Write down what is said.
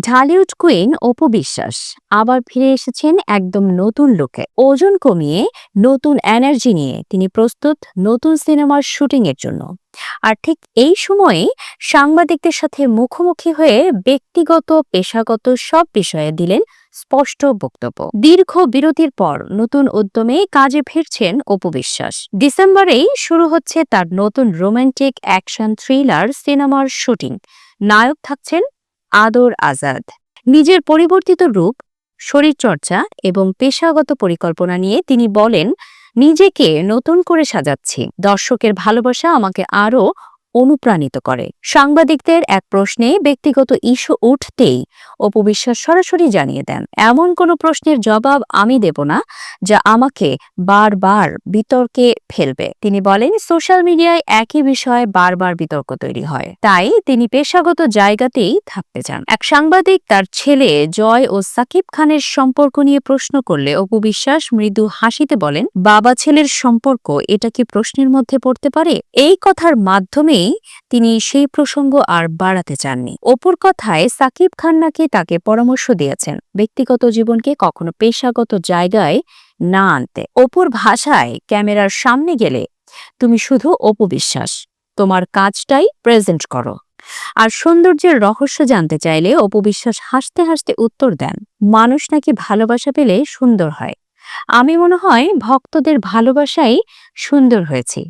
Dhallywood queen Apu Biswas আবার ফিরে এসেছেন একদম নতুন লুকে। ওজন কমিয়ে নতুন এনার্জি নিয়ে তিনি প্রস্তুত নতুন সিনেমার শুটিং এর জন্য। আর ঠিক এই সময়ে সাংবাদিকদের সাথে মুখোমুখি হয়ে ব্যক্তিগত পেশাগত সব বিষয়ে দিলেন স্পষ্ট বক্তব্য। দীর্ঘ বিরতির পর নতুন উদ্যমে কাজে ফিরছেন অপু বিশ্বাস। ডিসেম্বরেই শুরু হচ্ছে তার নতুন রোমান্টিক অ্যাকশন থ্রিলার সিনেমার শুটিং। নায়ক থাকছেন আদর আজাদ। নিজের পরিবর্তিত রূপ, শরীরচর্চা এবং পেশাগত পরিকল্পনা নিয়ে তিনি বলেন, নিজেকে নতুন করে সাজাচ্ছি। দর্শকের ভালোবাসা আমাকে আরও অনুপ্রাণিত করে। সাংবাদিকদের এক প্রশ্নে ব্যক্তিগত ইস্যু উঠতেই অপু বিশ্বাস সরাসরি জানিয়ে দেন, এমন কোনো প্রশ্নের জবাব আমি দেব না যা আমাকে বারবার বিতর্কে ফেলবে। তিনি বলেন, সোশ্যাল মিডিয়ায় একই বিষয়ে বারবার বিতর্ক তৈরি হয়, তাই তিনি পেশাগত জায়গাতেই থাকতে চান। এক সাংবাদিক তার ছেলে জয় ও সাকিব খানের সম্পর্ক নিয়ে প্রশ্ন করলে অপু বিশ্বাস মৃদু হাসিতে বলেন, বাবা ছেলের সম্পর্ক এটা কি প্রশ্নের মধ্যে পড়তে পারে? এই কথার মাধ্যমেই তিনি সেই প্রসঙ্গ আর বাড়াতে চাননি। অপুর কথায় সাকিব খান নাকি তাকে পরামর্শ দিয়েছেন ব্যক্তিগত জীবনকে কখনো পেশাগত জায়গায় না আনতে। অপুর ভাষায়, ক্যামেরার সামনে গেলে তুমি শুধু অপু বিশ্বাস, তোমার কাজটাই প্রেজেন্ট করো। আর সৌন্দর্যের রহস্য জানতে চাইলে অপু বিশ্বাস হাসতে হাসতে উত্তর দেন, মানুষ নাকি ভালোবাসা পেলে সুন্দর হয়। আমি মনে হয় ভক্তদের ভালোবাসাই সুন্দর হয়েছি।